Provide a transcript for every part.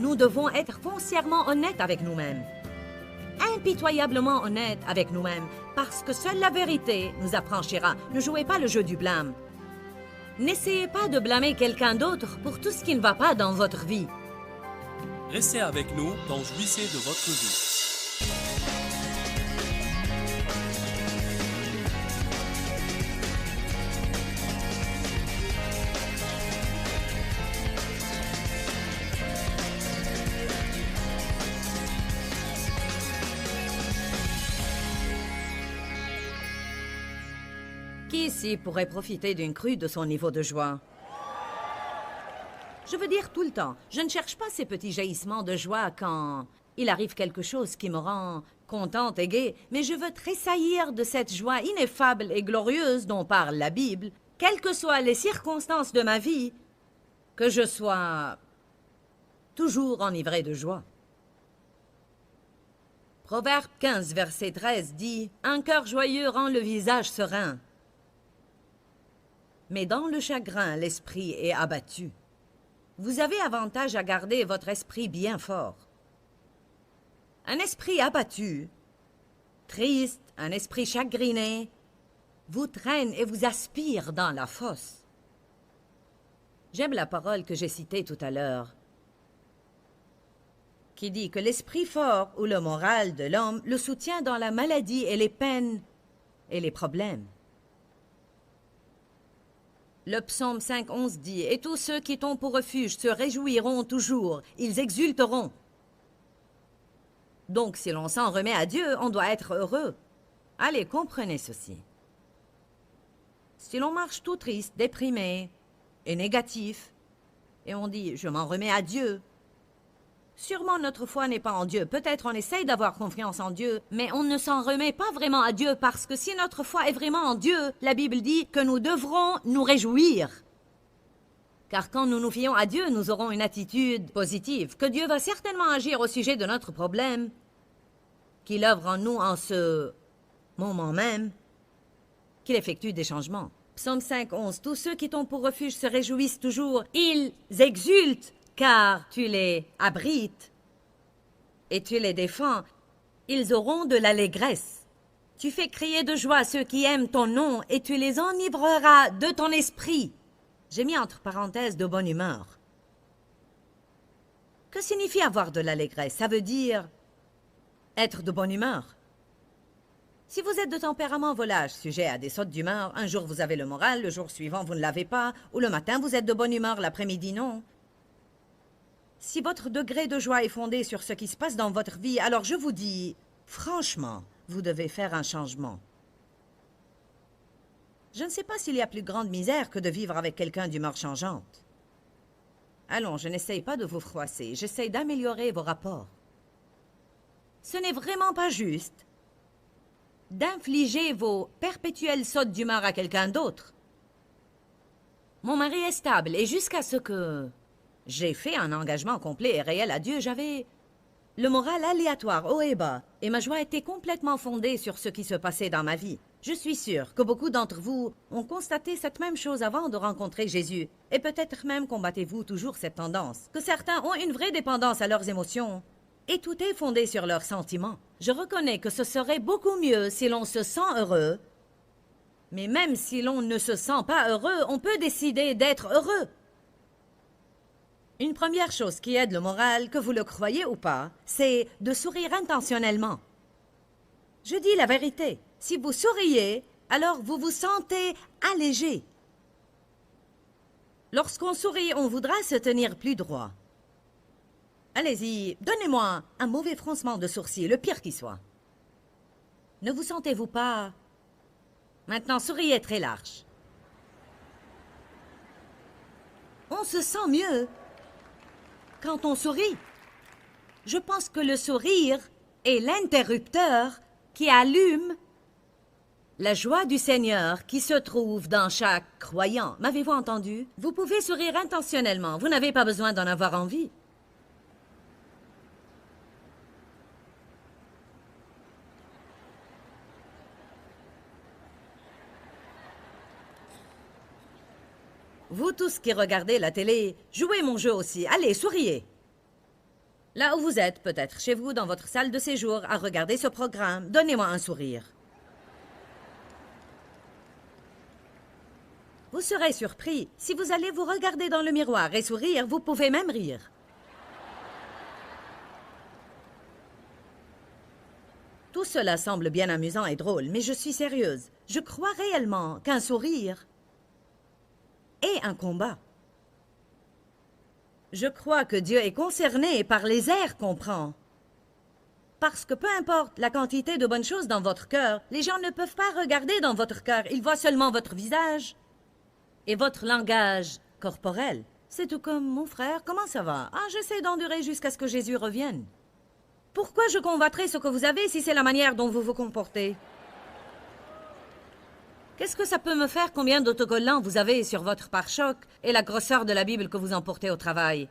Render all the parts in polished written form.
nous devons être foncièrement honnêtes avec nous-mêmes. Impitoyablement honnêtes avec nous-mêmes, parce que seule la vérité nous affranchira. Ne jouez pas le jeu du blâme. N'essayez pas de blâmer quelqu'un d'autre pour tout ce qui ne va pas dans votre vie. Restez avec nous dans Jouissez de votre vie. Qui ici pourrait profiter d'une crue de son niveau de joie? Je veux dire tout le temps, je ne cherche pas ces petits jaillissements de joie quand il arrive quelque chose qui me rend contente et gaie, mais je veux tressaillir de cette joie ineffable et glorieuse dont parle la Bible, quelles que soient les circonstances de ma vie, que je sois toujours enivré de joie. Proverbe 15, verset 13 dit « Un cœur joyeux rend le visage serein. » Mais dans le chagrin, l'esprit est abattu. Vous avez avantage à garder votre esprit bien fort. Un esprit abattu, triste, un esprit chagriné, vous traîne et vous aspire dans la fosse. J'aime la parole que j'ai citée tout à l'heure, qui dit que l'esprit fort ou le moral de l'homme le soutient dans la maladie et les peines et les problèmes. Le psaume 5,11 dit « Et tous ceux qui t'ont pour refuge se réjouiront toujours, ils exulteront. » Donc, si l'on s'en remet à Dieu, on doit être heureux. Allez, comprenez ceci. Si l'on marche tout triste, déprimé et négatif, et on dit « Je m'en remets à Dieu », sûrement notre foi n'est pas en Dieu. Peut-être on essaye d'avoir confiance en Dieu, mais on ne s'en remet pas vraiment à Dieu parce que si notre foi est vraiment en Dieu, la Bible dit que nous devrons nous réjouir. Car quand nous nous fions à Dieu, nous aurons une attitude positive, que Dieu va certainement agir au sujet de notre problème, qu'il œuvre en nous en ce moment même, qu'il effectue des changements. Psaume 5,11 « Tous ceux qui t'ont pour refuge se réjouissent toujours, ils exultent. Car tu les abrites et tu les défends, ils auront de l'allégresse. Tu fais crier de joie ceux qui aiment ton nom et tu les enivreras de ton esprit. » J'ai mis entre parenthèses de bonne humeur. Que signifie avoir de l'allégresse? Ça veut dire être de bonne humeur. Si vous êtes de tempérament volage, sujet à des sautes d'humeur, un jour vous avez le moral, le jour suivant vous ne l'avez pas, ou le matin vous êtes de bonne humeur, l'après-midi non. Si votre degré de joie est fondé sur ce qui se passe dans votre vie, alors je vous dis, franchement, vous devez faire un changement. Je ne sais pas s'il y a plus grande misère que de vivre avec quelqu'un d'humeur changeante. Allons, je n'essaye pas de vous froisser, j'essaye d'améliorer vos rapports. Ce n'est vraiment pas juste d'infliger vos perpétuelles sautes d'humeur à quelqu'un d'autre. Mon mari est stable et jusqu'à ce que j'ai fait un engagement complet et réel à Dieu, j'avais le moral aléatoire haut et bas, et ma joie était complètement fondée sur ce qui se passait dans ma vie. Je suis sûre que beaucoup d'entre vous ont constaté cette même chose avant de rencontrer Jésus, et peut-être même combattez-vous toujours cette tendance, que certains ont une vraie dépendance à leurs émotions, et tout est fondé sur leurs sentiments. Je reconnais que ce serait beaucoup mieux si l'on se sent heureux, mais même si l'on ne se sent pas heureux, on peut décider d'être heureux. Une première chose qui aide le moral, que vous le croyez ou pas, c'est de sourire intentionnellement. Je dis la vérité. Si vous souriez, alors vous vous sentez allégé. Lorsqu'on sourit, on voudra se tenir plus droit. Allez-y, donnez-moi un mauvais froncement de sourcils, le pire qui soit. Ne vous sentez-vous pas? Maintenant, souriez très large. On se sent mieux quand on sourit. Je pense que le sourire est l'interrupteur qui allume la joie du Seigneur qui se trouve dans chaque croyant. M'avez-vous entendu? Vous pouvez sourire intentionnellement. Vous n'avez pas besoin d'en avoir envie. Vous tous qui regardez la télé, jouez mon jeu aussi. Allez, souriez. Là où vous êtes, peut-être chez vous, dans votre salle de séjour, à regarder ce programme, donnez-moi un sourire. Vous serez surpris. Si vous allez vous regarder dans le miroir et sourire, vous pouvez même rire. Tout cela semble bien amusant et drôle, mais je suis sérieuse. Je crois réellement qu'un sourire est un combat. Je crois que Dieu est concerné par les airs qu'on prend. Parce que peu importe la quantité de bonnes choses dans votre cœur, les gens ne peuvent pas regarder dans votre cœur. Ils voient seulement votre visage et votre langage corporel. C'est tout comme mon frère, comment ça va? Ah, j'essaie d'endurer jusqu'à ce que Jésus revienne. Pourquoi je convoiterai ce que vous avez si c'est la manière dont vous vous comportez? Qu'est-ce que ça peut me faire combien d'autocollants vous avez sur votre pare-choc et la grosseur de la Bible que vous emportez au travail?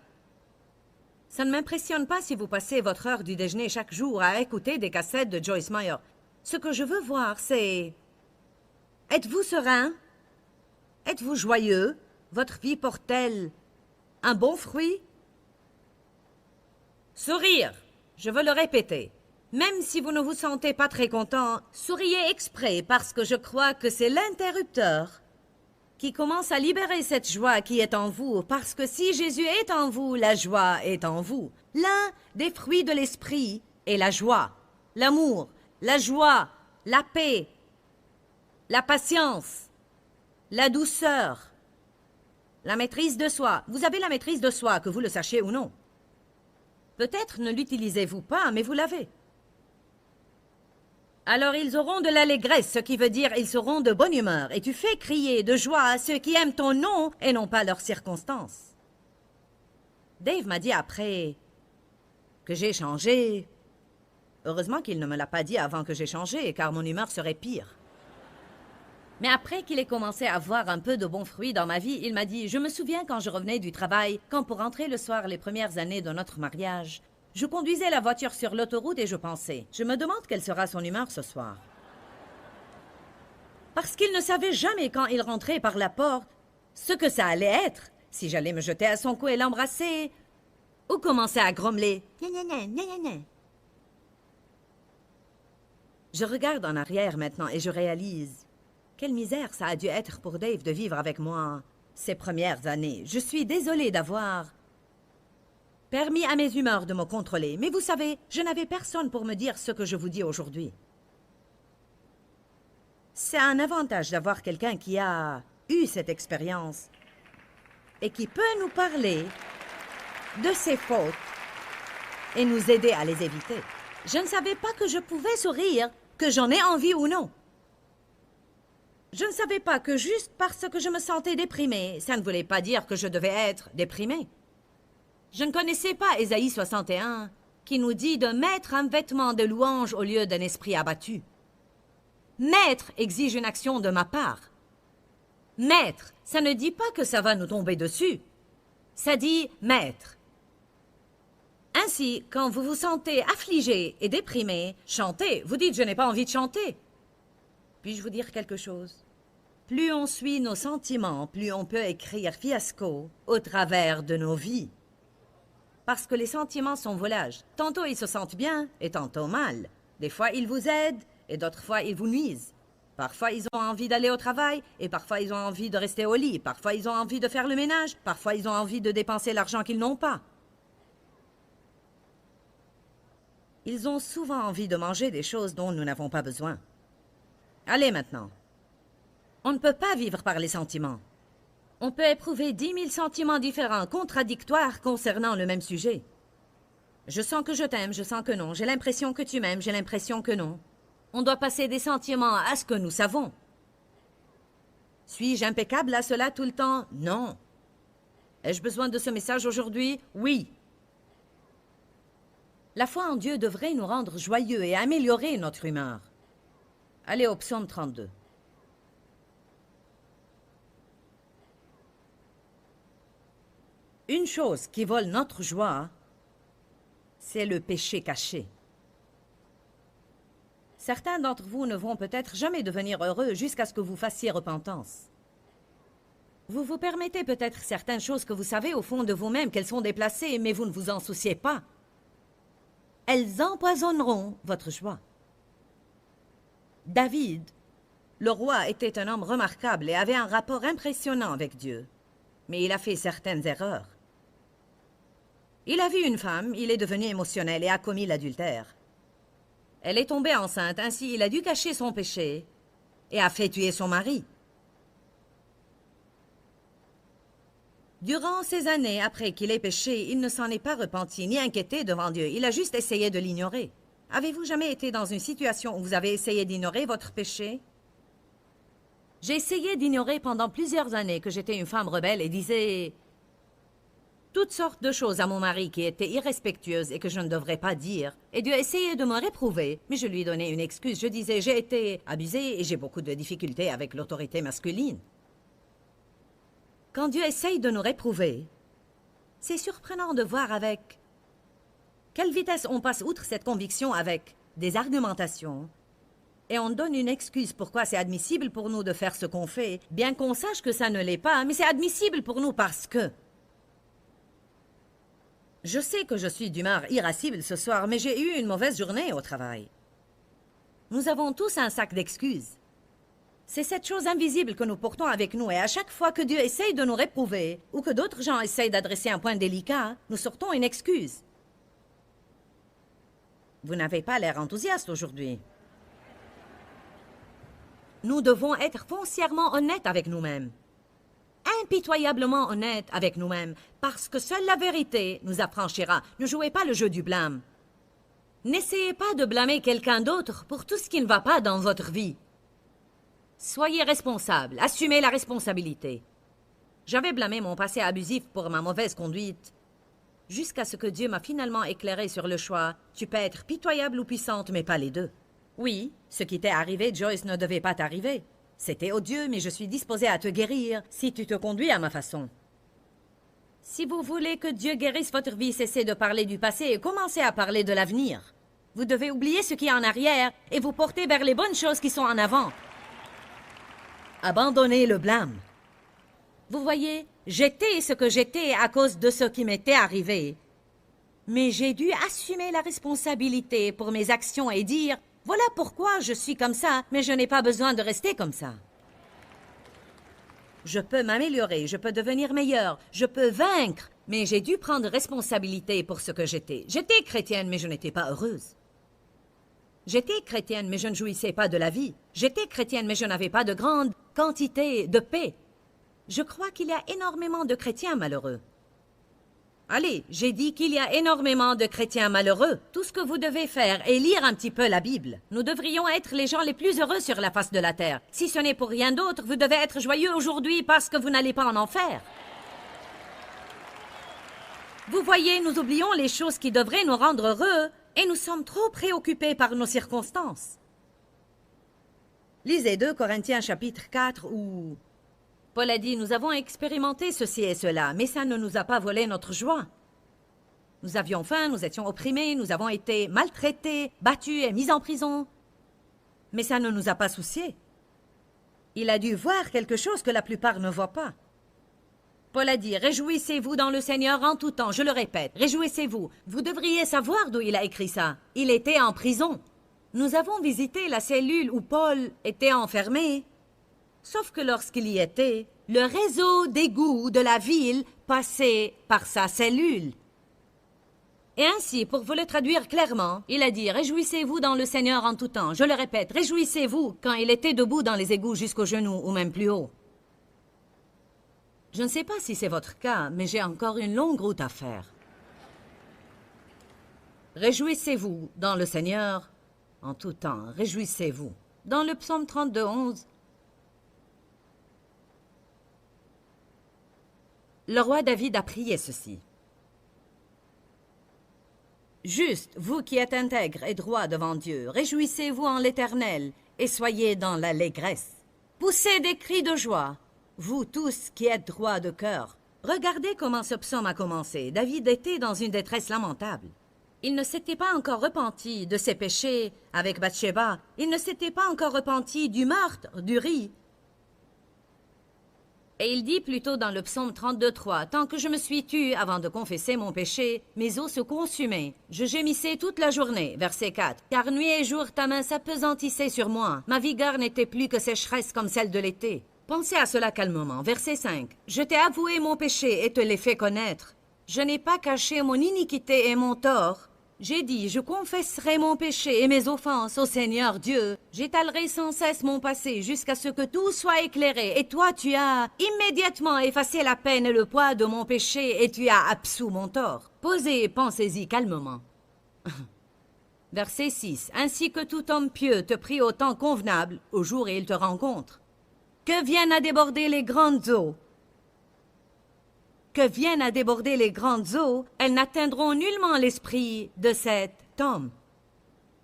Ça ne m'impressionne pas si vous passez votre heure du déjeuner chaque jour à écouter des cassettes de Joyce Meyer. Ce que je veux voir, c'est... Êtes-vous serein? Êtes-vous joyeux? Votre vie porte-t-elle un bon fruit? Sourire! Je veux le répéter. Même si vous ne vous sentez pas très content, souriez exprès parce que je crois que c'est l'interrupteur qui commence à libérer cette joie qui est en vous, parce que si Jésus est en vous, la joie est en vous. L'un des fruits de l'esprit est la joie, l'amour, la joie, la paix, la patience, la douceur, la maîtrise de soi. Vous avez la maîtrise de soi, que vous le sachiez ou non. Peut-être ne l'utilisez-vous pas, mais vous l'avez. Alors ils auront de l'allégresse, ce qui veut dire ils seront de bonne humeur, et tu fais crier de joie à ceux qui aiment ton nom et non pas leurs circonstances. Dave m'a dit après que j'ai changé. Heureusement qu'il ne me l'a pas dit avant que j'ai changé, car mon humeur serait pire. Mais après qu'il ait commencé à voir un peu de bons fruits dans ma vie, il m'a dit « Je me souviens quand je revenais du travail, quand pour rentrer le soir les premières années de notre mariage, je conduisais la voiture sur l'autoroute et je pensais « Je me demande quelle sera son humeur ce soir. » Parce qu'il ne savait jamais quand il rentrait par la porte ce que ça allait être, si j'allais me jeter à son cou et l'embrasser, ou commencer à grommeler « Gna gna gna gna gna gna ». Je regarde en arrière maintenant et je réalise quelle misère ça a dû être pour Dave de vivre avec moi ces premières années. Je suis désolée d'avoir permis à mes humeurs de me contrôler. Mais vous savez, je n'avais personne pour me dire ce que je vous dis aujourd'hui. C'est un avantage d'avoir quelqu'un qui a eu cette expérience et qui peut nous parler de ses fautes et nous aider à les éviter. Je ne savais pas que je pouvais sourire, que j'en ai envie ou non. Je ne savais pas que juste parce que je me sentais déprimée, ça ne voulait pas dire que je devais être déprimée. Je ne connaissais pas Ésaïe 61, qui nous dit de mettre un vêtement de louange au lieu d'un esprit abattu. Mettre exige une action de ma part. Mettre, ça ne dit pas que ça va nous tomber dessus. Ça dit mettre. Ainsi, quand vous vous sentez affligé et déprimé, chantez. Vous dites « je n'ai pas envie de chanter ». Puis-je vous dire quelque chose? Plus on suit nos sentiments, plus on peut écrire fiasco au travers de nos vies. Parce que les sentiments sont volages. Tantôt ils se sentent bien et tantôt mal. Des fois ils vous aident et d'autres fois ils vous nuisent. Parfois ils ont envie d'aller au travail et parfois ils ont envie de rester au lit. Parfois ils ont envie de faire le ménage. Parfois ils ont envie de dépenser l'argent qu'ils n'ont pas. Ils ont souvent envie de manger des choses dont nous n'avons pas besoin. Allez maintenant. On ne peut pas vivre par les sentiments. On peut éprouver 10 000 sentiments différents, contradictoires concernant le même sujet. Je sens que je t'aime, je sens que non. J'ai l'impression que tu m'aimes, j'ai l'impression que non. On doit passer des sentiments à ce que nous savons. Suis-je impeccable à cela tout le temps? Non. Ai-je besoin de ce message aujourd'hui? Oui. La foi en Dieu devrait nous rendre joyeux et améliorer notre humeur. Allez au psaume 32. Une chose qui vole notre joie, c'est le péché caché. Certains d'entre vous ne vont peut-être jamais devenir heureux jusqu'à ce que vous fassiez repentance. Vous vous permettez peut-être certaines choses que vous savez au fond de vous-même qu'elles sont déplacées, mais vous ne vous en souciez pas. elles empoisonneront votre joie. David, le roi, était un homme remarquable et avait un rapport impressionnant avec Dieu. Mais il a fait certaines erreurs. Il a vu une femme, il est devenu émotionnel et a commis l'adultère. Elle est tombée enceinte, ainsi il a dû cacher son péché et a fait tuer son mari. Durant ces années après qu'il ait péché, il ne s'en est pas repenti ni inquiété devant Dieu. Il a juste essayé de l'ignorer. Avez-vous jamais été dans une situation où vous avez essayé d'ignorer votre péché? J'ai essayé d'ignorer pendant plusieurs années que j'étais une femme rebelle et disais toutes sortes de choses à mon mari qui étaient irrespectueuses et que je ne devrais pas dire. Et Dieu essayait de me réprouver, mais je lui donnais une excuse. Je disais, j'ai été abusée et j'ai beaucoup de difficultés avec l'autorité masculine. Quand Dieu essaye de nous réprouver, c'est surprenant de voir avec quelle vitesse on passe outre cette conviction avec des argumentations et on donne une excuse pourquoi c'est admissible pour nous de faire ce qu'on fait, bien qu'on sache que ça ne l'est pas, mais c'est admissible pour nous parce que... Je sais que je suis d'humeur irascible ce soir, mais j'ai eu une mauvaise journée au travail. Nous avons tous un sac d'excuses. C'est cette chose invisible que nous portons avec nous, et à chaque fois que Dieu essaye de nous réprouver, ou que d'autres gens essayent d'adresser un point délicat, nous sortons une excuse. Vous n'avez pas l'air enthousiaste aujourd'hui. Nous devons être foncièrement honnêtes avec nous-mêmes. Impitoyablement honnêtes avec nous-mêmes, parce que seule la vérité nous affranchira. Ne jouez pas le jeu du blâme. N'essayez pas de blâmer quelqu'un d'autre pour tout ce qui ne va pas dans votre vie. Soyez responsable, assumez la responsabilité. J'avais blâmé mon passé abusif pour ma mauvaise conduite, jusqu'à ce que Dieu m'a finalement éclairé sur le choix. Tu peux être pitoyable ou puissante, mais pas les deux. Oui, ce qui t'est arrivé, Joyce, ne devait pas t'arriver. C'était odieux, mais je suis disposée à te guérir si tu te conduis à ma façon. Si vous voulez que Dieu guérisse votre vie, cessez de parler du passé et commencez à parler de l'avenir. Vous devez oublier ce qui est en arrière et vous porter vers les bonnes choses qui sont en avant. Abandonnez le blâme. Vous voyez, j'étais ce que j'étais à cause de ce qui m'était arrivé. Mais j'ai dû assumer la responsabilité pour mes actions et dire « Voilà pourquoi je suis comme ça, mais je n'ai pas besoin de rester comme ça. » Je peux m'améliorer, je peux devenir meilleure, je peux vaincre, mais j'ai dû prendre responsabilité pour ce que j'étais. J'étais chrétienne, mais je n'étais pas heureuse. J'étais chrétienne, mais je ne jouissais pas de la vie. J'étais chrétienne, mais je n'avais pas de grande quantité de paix. Je crois qu'il y a énormément de chrétiens malheureux. Allez, j'ai dit qu'il y a énormément de chrétiens malheureux. Tout ce que vous devez faire est lire un petit peu la Bible. Nous devrions être les gens les plus heureux sur la face de la terre. Si ce n'est pour rien d'autre, vous devez être joyeux aujourd'hui parce que vous n'allez pas en enfer. Vous voyez, nous oublions les choses qui devraient nous rendre heureux et nous sommes trop préoccupés par nos circonstances. Lisez 2 Corinthiens chapitre 4 où... Paul a dit, nous avons expérimenté ceci et cela, mais ça ne nous a pas volé notre joie. Nous avions faim, nous étions opprimés, nous avons été maltraités, battus et mis en prison. Mais ça ne nous a pas souciés. Il a dû voir quelque chose que la plupart ne voient pas. Paul a dit, réjouissez-vous dans le Seigneur en tout temps, je le répète, réjouissez-vous. Vous devriez savoir d'où il a écrit ça. Il était en prison. Nous avons visité la cellule où Paul était enfermé. Sauf que lorsqu'il y était, le réseau d'égouts de la ville passait par sa cellule. Et ainsi, pour vous le traduire clairement, il a dit « Réjouissez-vous dans le Seigneur en tout temps ». Je le répète, réjouissez-vous quand il était debout dans les égouts jusqu'aux genoux ou même plus haut. Je ne sais pas si c'est votre cas, mais j'ai encore une longue route à faire. Réjouissez-vous dans le Seigneur en tout temps. Réjouissez-vous. Dans le psaume 32, 11, le roi David a prié ceci. Juste, vous qui êtes intègres et droits devant Dieu, réjouissez-vous en l'Éternel et soyez dans l'allégresse. Poussez des cris de joie, vous tous qui êtes droits de cœur. Regardez comment ce psaume a commencé. David était dans une détresse lamentable. Il ne s'était pas encore repenti de ses péchés avec Bathsheba. Il ne s'était pas encore repenti du meurtre d'Uri. Et il dit plutôt dans le psaume 32:3, « Tant que je me suis tue avant de confesser mon péché, mes os se consumaient. Je gémissais toute la journée. » Verset 4. « Car nuit et jour ta main s'appesantissait sur moi. Ma vigueur n'était plus que sécheresse comme celle de l'été. » Pensez à cela calmement. Verset 5. « Je t'ai avoué mon péché et te l'ai fait connaître. Je n'ai pas caché mon iniquité et mon tort. J'ai dit, je confesserai mon péché et mes offenses au Seigneur Dieu. J'étalerai sans cesse mon passé jusqu'à ce que tout soit éclairé. Et toi, tu as immédiatement effacé la peine et le poids de mon péché et tu as absous mon tort. » Posez et pensez-y calmement. Verset 6. « Ainsi que tout homme pieux te prie au temps convenable, au jour où il te rencontre. Que viennent à déborder les grandes eaux. Que viennent à déborder les grandes eaux, elles n'atteindront nullement l'esprit de cet homme. »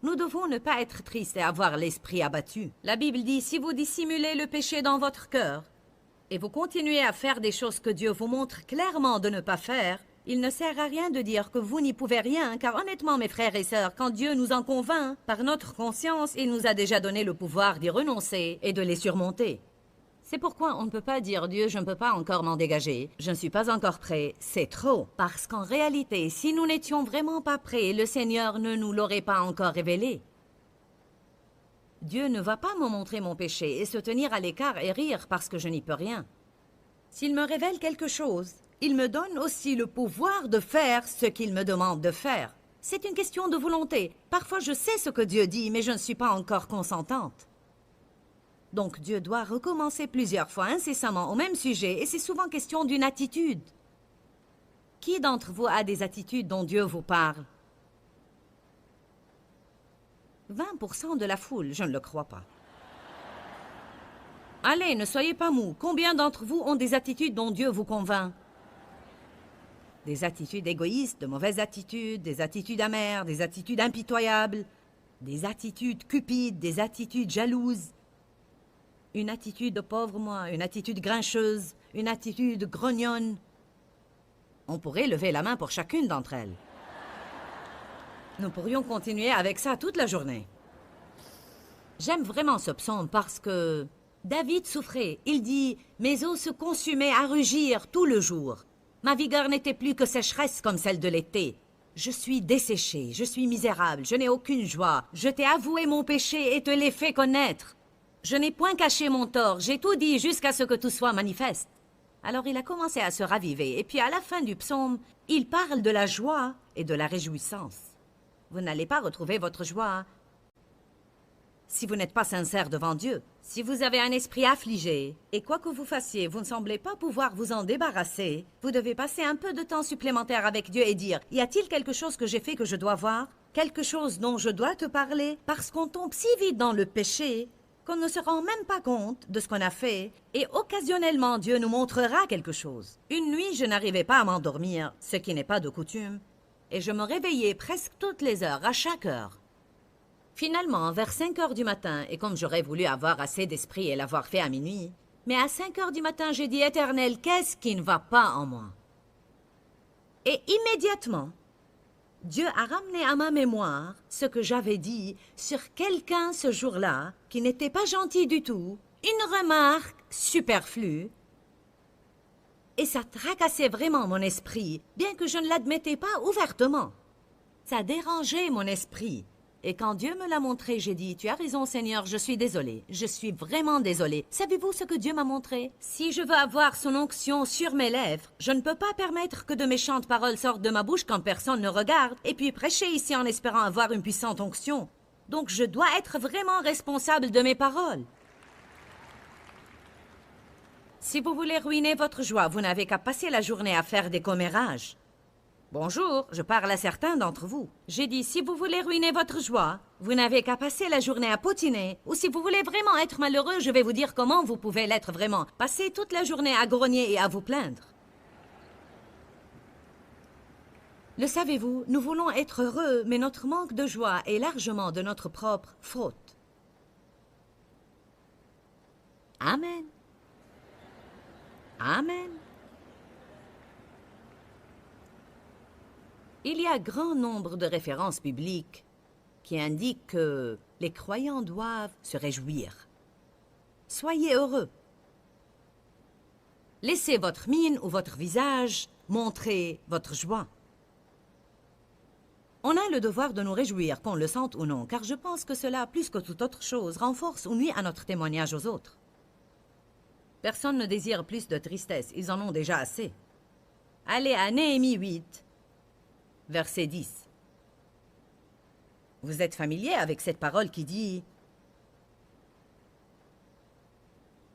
Nous devons ne pas être tristes et avoir l'esprit abattu. La Bible dit, si vous dissimulez le péché dans votre cœur et vous continuez à faire des choses que Dieu vous montre clairement de ne pas faire, il ne sert à rien de dire que vous n'y pouvez rien, car honnêtement, mes frères et sœurs, quand Dieu nous en convainc, par notre conscience, il nous a déjà donné le pouvoir d'y renoncer et de les surmonter. C'est pourquoi on ne peut pas dire « Dieu, je ne peux pas encore m'en dégager, je ne suis pas encore prêt », c'est trop. Parce qu'en réalité, si nous n'étions vraiment pas prêts, le Seigneur ne nous l'aurait pas encore révélé. Dieu ne va pas me montrer mon péché et se tenir à l'écart et rire parce que je n'y peux rien. S'il me révèle quelque chose, il me donne aussi le pouvoir de faire ce qu'il me demande de faire. C'est une question de volonté. Parfois je sais ce que Dieu dit, mais je ne suis pas encore consentante. Donc Dieu doit recommencer plusieurs fois incessamment au même sujet et c'est souvent question d'une attitude. Qui d'entre vous a des attitudes dont Dieu vous parle? 20% de la foule, je ne le crois pas. Allez, ne soyez pas mous. Combien d'entre vous ont des attitudes dont Dieu vous convainc? Des attitudes égoïstes, de mauvaises attitudes, des attitudes amères, des attitudes impitoyables, des attitudes cupides, des attitudes jalouses. Une attitude de pauvre moi, une attitude grincheuse, une attitude grognonne. On pourrait lever la main pour chacune d'entre elles. Nous pourrions continuer avec ça toute la journée. J'aime vraiment ce psaume parce que David souffrait. Il dit « Mes os se consumaient à rugir tout le jour. Ma vigueur n'était plus que sécheresse comme celle de l'été. Je suis desséché, je suis misérable, je n'ai aucune joie. Je t'ai avoué mon péché et te l'ai fait connaître. Je n'ai point caché mon tort, j'ai tout dit jusqu'à ce que tout soit manifeste. » Alors il a commencé à se raviver, et puis à la fin du psaume, il parle de la joie et de la réjouissance. Vous n'allez pas retrouver votre joie si vous n'êtes pas sincère devant Dieu. Si vous avez un esprit affligé, et quoi que vous fassiez, vous ne semblez pas pouvoir vous en débarrasser, vous devez passer un peu de temps supplémentaire avec Dieu et dire « Y a-t-il quelque chose que j'ai fait que je dois voir? Quelque chose dont je dois te parler? » Parce qu'on tombe si vite dans le péché qu'on ne se rend même pas compte de ce qu'on a fait, et occasionnellement Dieu nous montrera quelque chose. Une nuit, je n'arrivais pas à m'endormir, ce qui n'est pas de coutume, et je me réveillais presque toutes les heures, à chaque heure. Finalement, vers 5 heures du matin, et comme j'aurais voulu avoir assez d'esprit et l'avoir fait à minuit, mais à 5 heures du matin, j'ai dit « Éternel, qu'est-ce qui ne va pas en moi ?» Et immédiatement, Dieu a ramené à ma mémoire ce que j'avais dit sur quelqu'un ce jour-là, qui n'était pas gentil du tout, une remarque superflue, et ça tracassait vraiment mon esprit, bien que je ne l'admettais pas ouvertement. Ça dérangeait mon esprit. Et quand Dieu me l'a montré, j'ai dit « Tu as raison Seigneur, je suis désolée, je suis vraiment désolée. » Savez-vous ce que Dieu m'a montré? Si je veux avoir son onction sur mes lèvres, je ne peux pas permettre que de méchantes paroles sortent de ma bouche quand personne ne regarde, et puis prêcher ici en espérant avoir une puissante onction. Donc je dois être vraiment responsable de mes paroles. Si vous voulez ruiner votre joie, vous n'avez qu'à passer la journée à faire des commérages. Bonjour, je parle à certains d'entre vous. J'ai dit, si vous voulez ruiner votre joie, vous n'avez qu'à passer la journée à potiner. Ou si vous voulez vraiment être malheureux, je vais vous dire comment vous pouvez l'être vraiment. Passez toute la journée à grogner et à vous plaindre. Le savez-vous, nous voulons être heureux, mais notre manque de joie est largement de notre propre faute. Amen. Amen. Il y a grand nombre de références bibliques qui indiquent que les croyants doivent se réjouir. Soyez heureux. Laissez votre mine ou votre visage montrer votre joie. On a le devoir de nous réjouir, qu'on le sente ou non, car je pense que cela, plus que toute autre chose, renforce ou nuit à notre témoignage aux autres. Personne ne désire plus de tristesse, ils en ont déjà assez. Allez à Néhémie 8, verset 10. Vous êtes familier avec cette parole qui dit «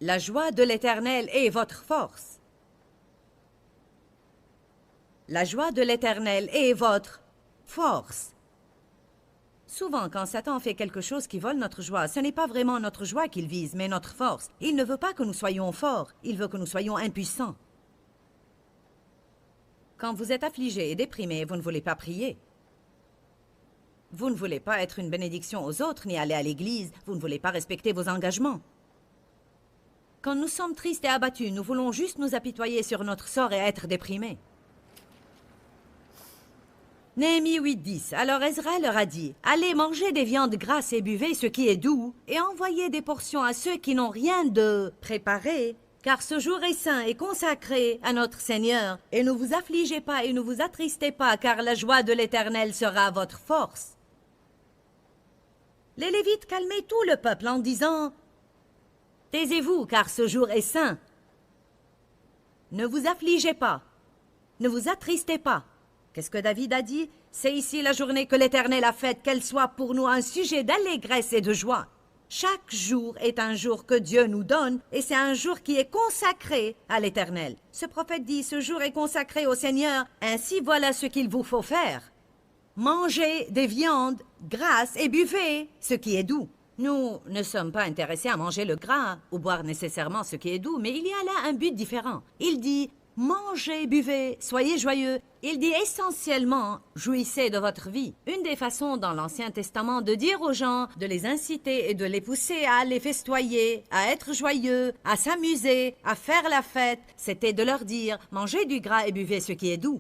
La joie de l'Éternel est votre force. » La joie de l'Éternel est votre force. Souvent, quand Satan fait quelque chose qui vole notre joie, ce n'est pas vraiment notre joie qu'il vise, mais notre force. Il ne veut pas que nous soyons forts, il veut que nous soyons impuissants. Quand vous êtes affligé et déprimé, vous ne voulez pas prier. Vous ne voulez pas être une bénédiction aux autres, ni aller à l'église, vous ne voulez pas respecter vos engagements. Quand nous sommes tristes et abattus, nous voulons juste nous apitoyer sur notre sort et être déprimés. Néhémie 8:10. Alors Ezra leur a dit, « Allez manger des viandes grasses et buvez ce qui est doux, et envoyez des portions à ceux qui n'ont rien de préparé, car ce jour est saint et consacré à notre Seigneur, et ne vous affligez pas et ne vous attristez pas, car la joie de l'Éternel sera votre force. » Les Lévites calmaient tout le peuple en disant, « Taisez-vous, car ce jour est saint. Ne vous affligez pas, ne vous attristez pas. » Qu'est-ce que David a dit? C'est ici la journée que l'Éternel a faite, qu'elle soit pour nous un sujet d'allégresse et de joie. Chaque jour est un jour que Dieu nous donne, et c'est un jour qui est consacré à l'Éternel. Ce prophète dit, ce jour est consacré au Seigneur, ainsi voilà ce qu'il vous faut faire. Mangez des viandes grasses et buvez ce qui est doux. Nous ne sommes pas intéressés à manger le gras ou boire nécessairement ce qui est doux, mais il y a là un but différent. Il dit, mangez, buvez, soyez joyeux. Il dit essentiellement, jouissez de votre vie. Une des façons dans l'Ancien Testament de dire aux gens, de les inciter et de les pousser à aller festoyer, à être joyeux, à s'amuser, à faire la fête, c'était de leur dire, mangez du gras et buvez ce qui est doux.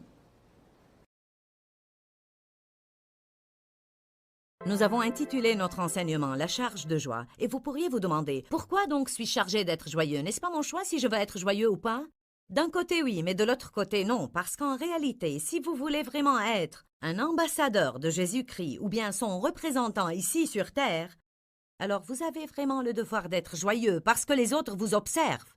Nous avons intitulé notre enseignement « La charge de joie » et vous pourriez vous demander « Pourquoi donc suis-je chargé d'être joyeux? N'est-ce pas mon choix si je veux être joyeux ou pas ?» D'un côté oui, mais de l'autre côté non, parce qu'en réalité, si vous voulez vraiment être un ambassadeur de Jésus-Christ ou bien son représentant ici sur terre, alors vous avez vraiment le devoir d'être joyeux parce que les autres vous observent.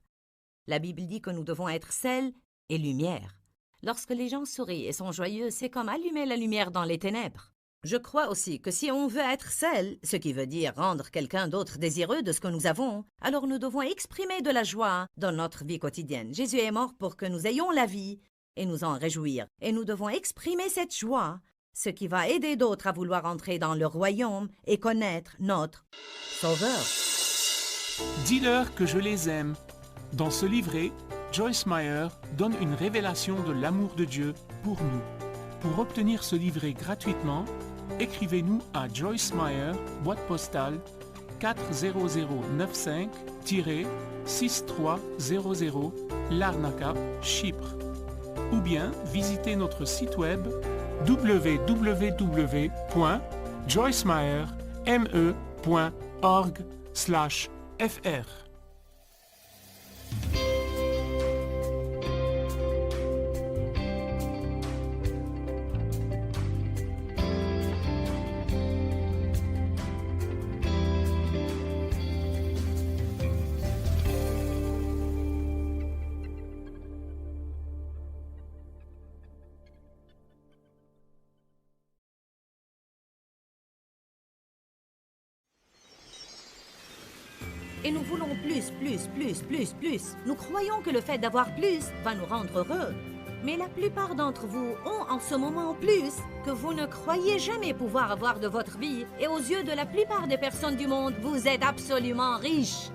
La Bible dit que nous devons être sel et lumière. Lorsque les gens sourient et sont joyeux, c'est comme allumer la lumière dans les ténèbres. Je crois aussi que si on veut être sel, ce qui veut dire rendre quelqu'un d'autre désireux de ce que nous avons, alors nous devons exprimer de la joie dans notre vie quotidienne. Jésus est mort pour que nous ayons la vie et nous en réjouir. Et nous devons exprimer cette joie, ce qui va aider d'autres à vouloir entrer dans le royaume et connaître notre Sauveur. Dis-leur que je les aime. Dans ce livret, Joyce Meyer donne une révélation de l'amour de Dieu pour nous. Pour obtenir ce livret gratuitement, écrivez-nous à Joyce Meyer, boîte postale 40095-6300 Larnaca, Chypre. Ou bien visitez notre site web www.joycemeyer.org/fr. Et nous voulons plus. Nous croyons que le fait d'avoir plus va nous rendre heureux. Mais la plupart d'entre vous ont en ce moment plus que vous ne croyez jamais pouvoir avoir de votre vie. Et aux yeux de la plupart des personnes du monde, vous êtes absolument riches.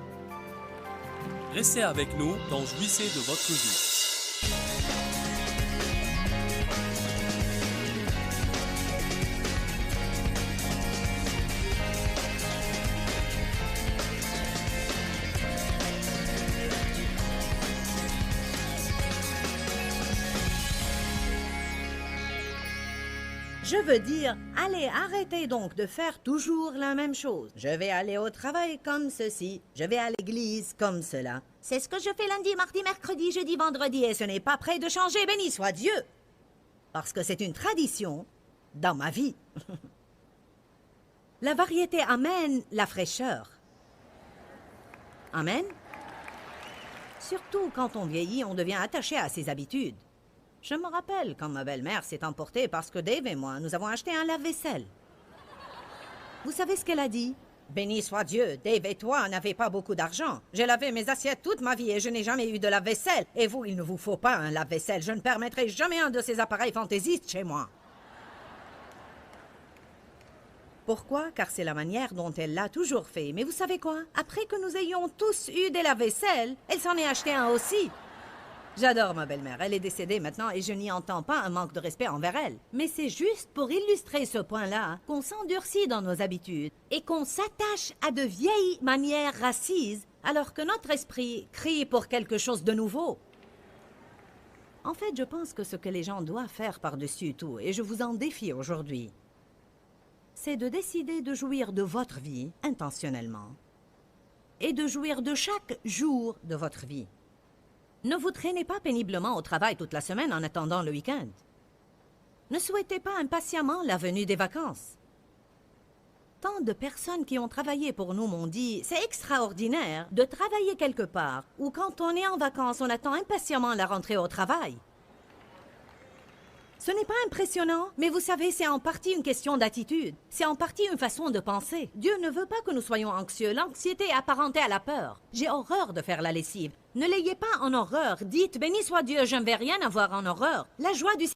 Restez avec nous dans Jouissez de votre vie. Je veux dire, allez, arrêtez donc de faire toujours la même chose. Je vais aller au travail comme ceci, je vais à l'église comme cela. C'est ce que je fais lundi, mardi, mercredi, jeudi, vendredi, et ce n'est pas prêt de changer, béni soit Dieu. Parce que c'est une tradition dans ma vie. La variété amène la fraîcheur. Amen. Surtout quand on vieillit, on devient attaché à ses habitudes. Je me rappelle quand ma belle-mère s'est emportée parce que Dave et moi, nous avons acheté un lave-vaisselle. Vous savez ce qu'elle a dit? Béni soit Dieu, Dave et toi n'avez pas beaucoup d'argent. J'ai lavé mes assiettes toute ma vie et je n'ai jamais eu de lave-vaisselle. Et vous, il ne vous faut pas un lave-vaisselle. Je ne permettrai jamais un de ces appareils fantaisistes chez moi. Pourquoi? Car c'est la manière dont elle l'a toujours fait. Mais vous savez quoi? Après que nous ayons tous eu des lave-vaisselles, elle s'en est acheté un aussi. J'adore ma belle-mère. Elle est décédée maintenant et je n'y entends pas un manque de respect envers elle. Mais c'est juste pour illustrer ce point-là qu'on s'endurcit dans nos habitudes et qu'on s'attache à de vieilles manières racises alors que notre esprit crie pour quelque chose de nouveau. En fait, je pense que ce que les gens doivent faire par-dessus tout, et je vous en défie aujourd'hui, c'est de décider de jouir de votre vie intentionnellement et de jouir de chaque jour de votre vie. Ne vous traînez pas péniblement au travail toute la semaine en attendant le week-end. Ne souhaitez pas impatiemment la venue des vacances. Tant de personnes qui ont travaillé pour nous m'ont dit « C'est extraordinaire de travailler quelque part où quand on est en vacances, on attend impatiemment la rentrée au travail. » Ce n'est pas impressionnant, mais vous savez, c'est en partie une question d'attitude. C'est en partie une façon de penser. Dieu ne veut pas que nous soyons anxieux. L'anxiété est apparentée à la peur. J'ai horreur de faire la lessive. Ne l'ayez pas en horreur. Dites, béni soit Dieu, je ne vais rien avoir en horreur. La joie du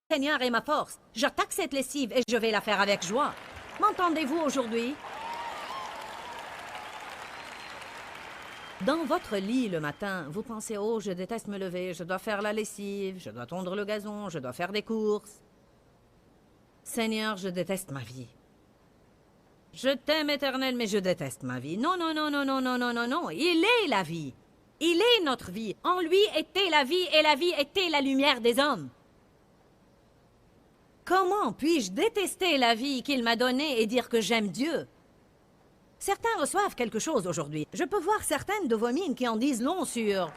Seigneur est ma force. J'attaque cette lessive et je vais la faire avec joie. M'entendez-vous aujourd'hui? Dans votre lit le matin, vous pensez « Oh, je déteste me lever, je dois faire la lessive, je dois tondre le gazon, je dois faire des courses. » Seigneur, je déteste ma vie. Je t'aime, Éternel, mais je déteste ma vie. Non, non, non, non, non, non, non, non, non. Il est la vie. Il est notre vie. En lui était la vie et la vie était la lumière des hommes. Comment puis-je détester la vie qu'il m'a donnée et dire que j'aime Dieu? Certains reçoivent quelque chose aujourd'hui. Je peux voir certaines de vos mines qui en disent long sur...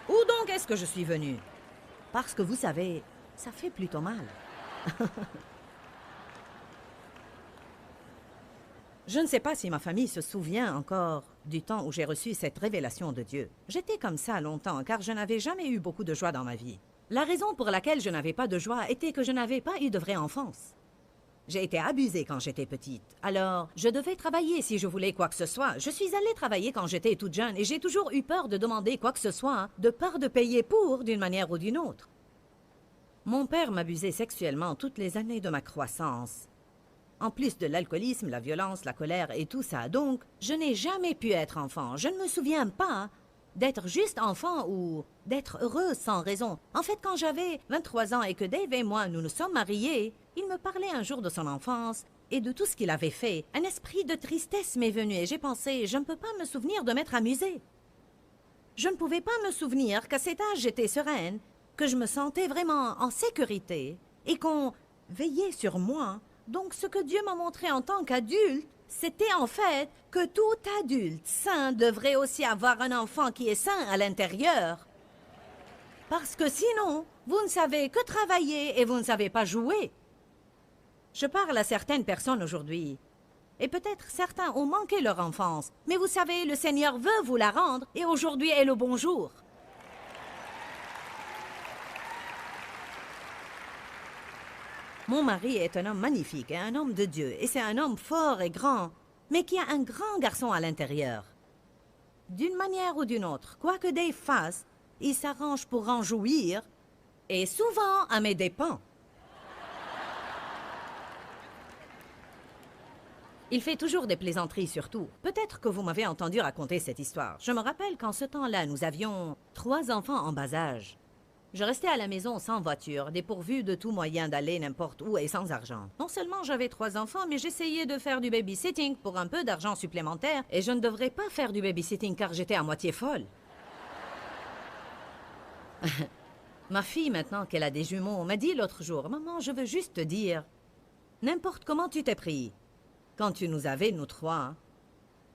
Où donc est-ce que je suis venu? Parce que vous savez, ça fait plutôt mal. Je ne sais pas si ma famille se souvient encore du temps où j'ai reçu cette révélation de Dieu. J'étais comme ça longtemps, car je n'avais jamais eu beaucoup de joie dans ma vie. La raison pour laquelle je n'avais pas de joie était que je n'avais pas eu de vraie enfance. J'ai été abusée quand j'étais petite. Alors, je devais travailler si je voulais quoi que ce soit. Je suis allée travailler quand j'étais toute jeune et j'ai toujours eu peur de demander quoi que ce soit, de peur de payer pour d'une manière ou d'une autre. Mon père m'abusait sexuellement toutes les années de ma croissance. En plus de l'alcoolisme, la violence, la colère et tout ça. Donc, je n'ai jamais pu être enfant. Je ne me souviens pas d'être juste enfant ou d'être heureuse sans raison. En fait, quand j'avais 23 ans et que Dave et moi, nous nous sommes mariés, il me parlait un jour de son enfance et de tout ce qu'il avait fait. Un esprit de tristesse m'est venu et j'ai pensé, je ne peux pas me souvenir de m'être amusée. Je ne pouvais pas me souvenir qu'à cet âge, j'étais sereine, que je me sentais vraiment en sécurité et qu'on veillait sur moi. Donc, ce que Dieu m'a montré en tant qu'adulte, c'était en fait que tout adulte sain devrait aussi avoir un enfant qui est sain à l'intérieur. Parce que sinon, vous ne savez que travailler et vous ne savez pas jouer. Je parle à certaines personnes aujourd'hui. Et peut-être certains ont manqué leur enfance. Mais vous savez, le Seigneur veut vous la rendre et aujourd'hui est le bon jour. Mon mari est un homme magnifique et un homme de Dieu. Et c'est un homme fort et grand, mais qui a un grand garçon à l'intérieur. D'une manière ou d'une autre, quoi que Dave fasse, il s'arrange pour en jouir, et souvent à mes dépens. Il fait toujours des plaisanteries surtout. Peut-être que vous m'avez entendu raconter cette histoire. Je me rappelle qu'en ce temps-là, nous avions 3 enfants en bas âge. Je restais à la maison sans voiture, dépourvue de tout moyen d'aller n'importe où et sans argent. Non seulement j'avais 3 enfants, mais j'essayais de faire du babysitting pour un peu d'argent supplémentaire, et je ne devrais pas faire du babysitting car j'étais à moitié folle. Ma fille, maintenant qu'elle a des jumeaux, m'a dit l'autre jour, « Maman, je veux juste te dire, n'importe comment tu t'es pris. Quand tu nous avais, nous 3,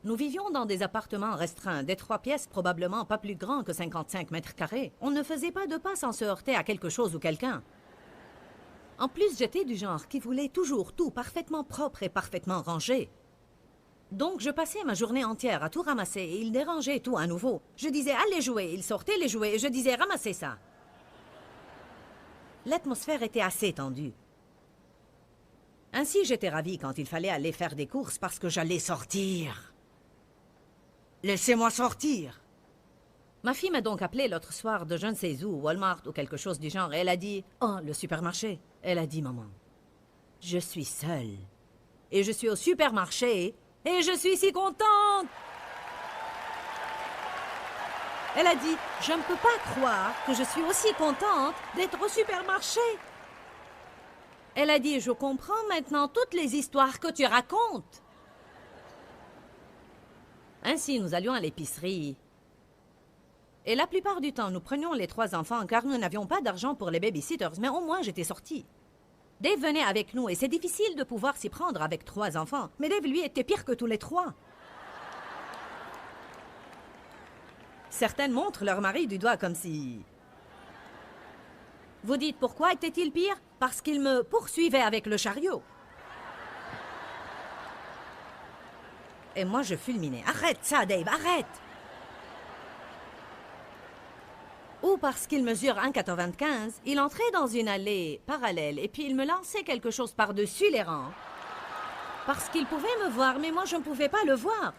nous vivions dans des appartements restreints, des 3 pièces probablement pas plus grands que 55 mètres carrés. On ne faisait pas de pas sans se heurter à quelque chose ou quelqu'un. En plus, j'étais du genre qui voulait toujours tout parfaitement propre et parfaitement rangé. Donc, je passais ma journée entière à tout ramasser et il dérangeait tout à nouveau. Je disais « Allez jouer », il sortait les jouets et je disais « Ramassez ça ». L'atmosphère était assez tendue. Ainsi, j'étais ravie quand il fallait aller faire des courses parce que j'allais sortir. Laissez-moi sortir. Ma fille m'a donc appelé l'autre soir de je ne sais où, Walmart ou quelque chose du genre, et elle a dit « Oh, le supermarché ». Elle a dit « Maman, je suis seule. Et je suis au supermarché et je suis si contente !» Elle a dit « Je ne peux pas croire que je suis aussi contente d'être au supermarché. » Elle a dit « Je comprends maintenant toutes les histoires que tu racontes. » Ainsi, nous allions à l'épicerie. Et la plupart du temps, nous prenions les 3 enfants car nous n'avions pas d'argent pour les babysitters, mais au moins j'étais sortie. Dave venait avec nous et c'est difficile de pouvoir s'y prendre avec 3 enfants. Mais Dave, lui, était pire que tous les 3. Certaines montrent leur mari du doigt comme si... Vous dites pourquoi était-il pire? Parce qu'il me poursuivait avec le chariot. Et moi, je fulminais. Arrête ça, Dave, arrête! Ou parce qu'il mesure 1,95, il entrait dans une allée parallèle et puis il me lançait quelque chose par-dessus les rangs. Parce qu'il pouvait me voir, mais moi, je ne pouvais pas le voir.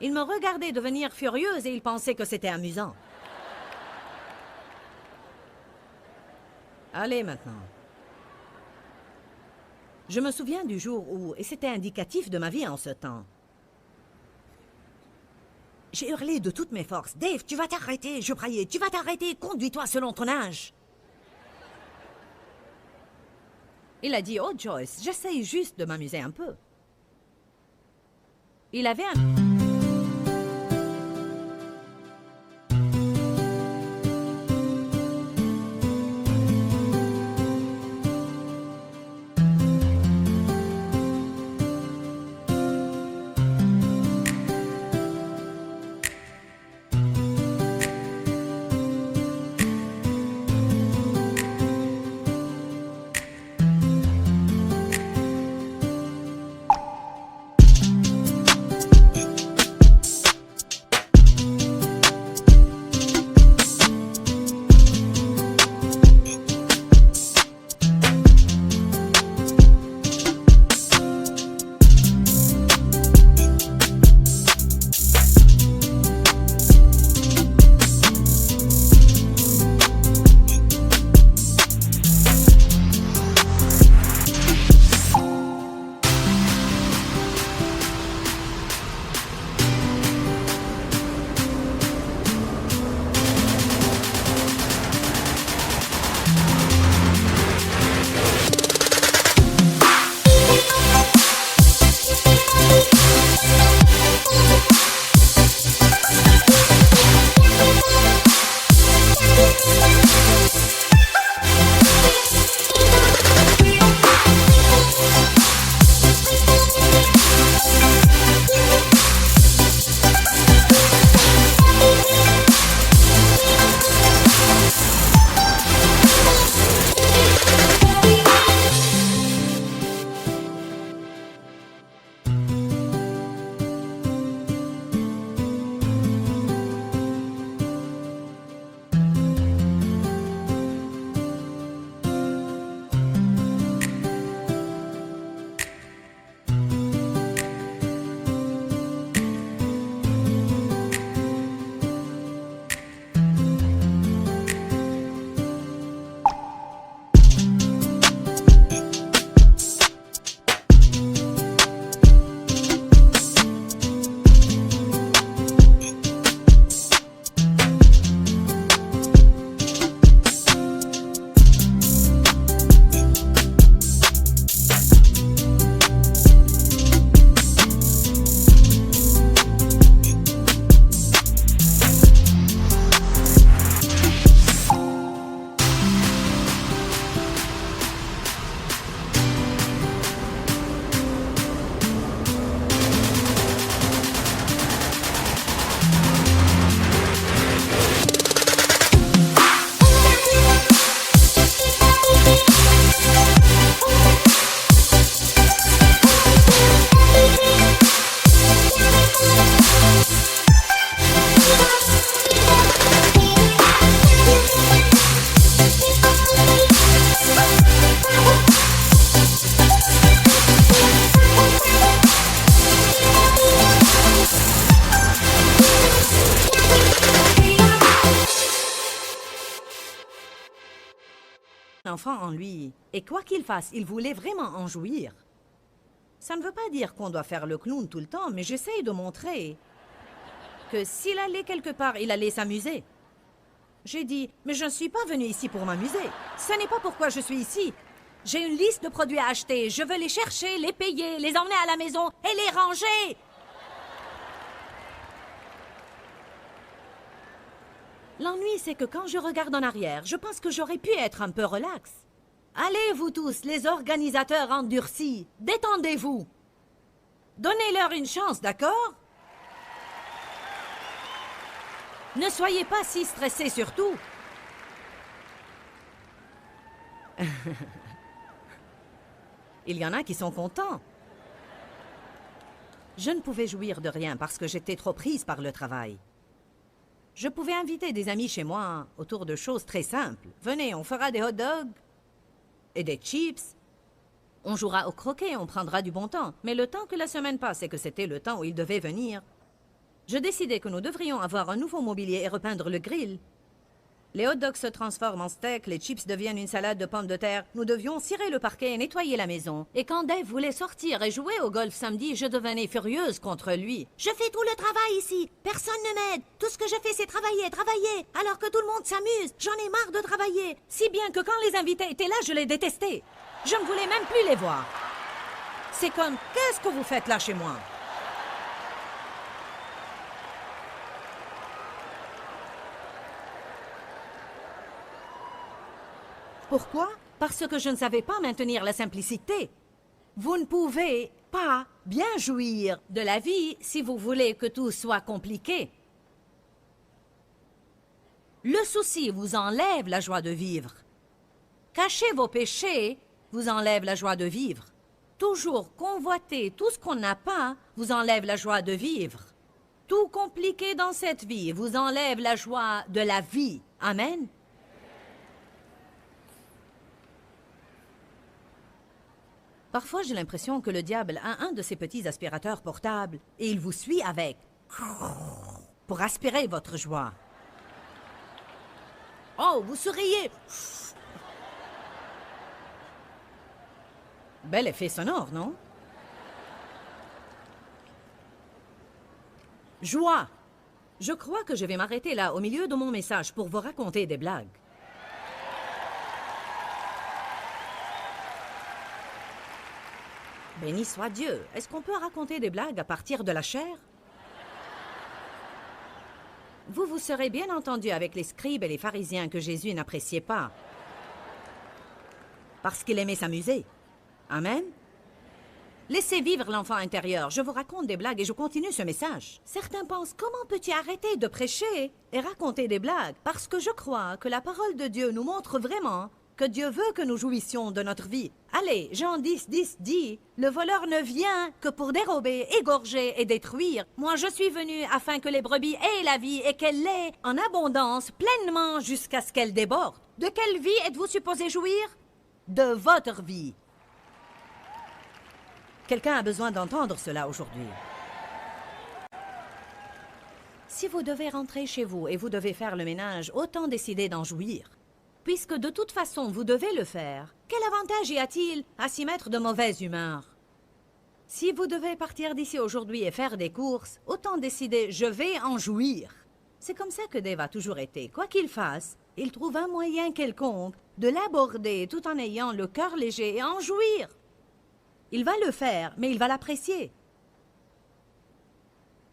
Il me regardait devenir furieuse et il pensait que c'était amusant. Allez, maintenant. Je me souviens du jour où, et c'était indicatif de ma vie en ce temps, j'ai hurlé de toutes mes forces. « Dave, tu vas t'arrêter !» Je braillais. « Tu vas t'arrêter! Conduis-toi selon ton âge !» Il a dit « Oh, Joyce, j'essaye juste de m'amuser un peu. » Il avait un... Enfant en lui, et quoi qu'il fasse, il voulait vraiment en jouir. Ça ne veut pas dire qu'on doit faire le clown tout le temps, mais j'essaye de montrer que s'il allait quelque part, il allait s'amuser. J'ai dit, mais je ne suis pas venue ici pour m'amuser. Ce n'est pas pourquoi je suis ici. J'ai une liste de produits à acheter. Je veux les chercher, les payer, les emmener à la maison et les ranger. L'ennui, c'est que quand je regarde en arrière, je pense que j'aurais pu être un peu relax. Allez, vous tous, les organisateurs endurcis, détendez-vous. Donnez-leur une chance, d'accord? Ne soyez pas si stressés surtout. Il y en a qui sont contents. Je ne pouvais jouir de rien parce que j'étais trop prise par le travail. Je pouvais inviter des amis chez moi autour de choses très simples. Venez, on fera des hot dogs et des chips. On jouera au croquet, on prendra du bon temps. Mais le temps que la semaine passe et que c'était le temps où ils devaient venir, je décidai que nous devrions avoir un nouveau mobilier et repeindre le grill. Les hot dogs se transforment en steak, les chips deviennent une salade de pommes de terre. Nous devions cirer le parquet et nettoyer la maison. Et quand Dave voulait sortir et jouer au golf samedi, je devenais furieuse contre lui. Je fais tout le travail ici. Personne ne m'aide. Tout ce que je fais, c'est travailler, travailler. Alors que tout le monde s'amuse. J'en ai marre de travailler. Si bien que quand les invités étaient là, je les détestais. Je ne voulais même plus les voir. C'est comme, qu'est-ce que vous faites là chez moi? Pourquoi? Parce que je ne savais pas maintenir la simplicité. Vous ne pouvez pas bien jouir de la vie si vous voulez que tout soit compliqué. Le souci vous enlève la joie de vivre. Cacher vos péchés vous enlève la joie de vivre. Toujours convoiter tout ce qu'on n'a pas vous enlève la joie de vivre. Tout compliqué dans cette vie vous enlève la joie de la vie. Amen. Parfois, j'ai l'impression que le diable a un de ces petits aspirateurs portables et il vous suit avec pour aspirer votre joie. Oh, vous souriez. Bel effet sonore, non? Joie. Je crois que je vais m'arrêter là au milieu de mon message pour vous raconter des blagues. Béni soit Dieu. Est-ce qu'on peut raconter des blagues à partir de la chair? Vous vous serez bien entendu avec les scribes et les pharisiens que Jésus n'appréciait pas. Parce qu'il aimait s'amuser. Amen. Laissez vivre l'enfant intérieur. Je vous raconte des blagues et je continue ce message. Certains pensent, comment peux-tu arrêter de prêcher et raconter des blagues? Parce que je crois que la parole de Dieu nous montre vraiment que Dieu veut que nous jouissions de notre vie. Allez, Jean 10, 10 dit, « Le voleur ne vient que pour dérober, égorger et détruire. Moi, je suis venu afin que les brebis aient la vie et qu'elle l'ait en abondance, pleinement, jusqu'à ce qu'elle déborde. » De quelle vie êtes-vous supposé jouir? De votre vie. Quelqu'un a besoin d'entendre cela aujourd'hui. Si vous devez rentrer chez vous et vous devez faire le ménage, autant décider d'en jouir. Puisque de toute façon, vous devez le faire, quel avantage y a-t-il à s'y mettre de mauvaise humeur? Si vous devez partir d'ici aujourd'hui et faire des courses, autant décider « je vais en jouir ». C'est comme ça que Dave a toujours été. Quoi qu'il fasse, il trouve un moyen quelconque de l'aborder tout en ayant le cœur léger et en jouir. Il va le faire, mais il va l'apprécier.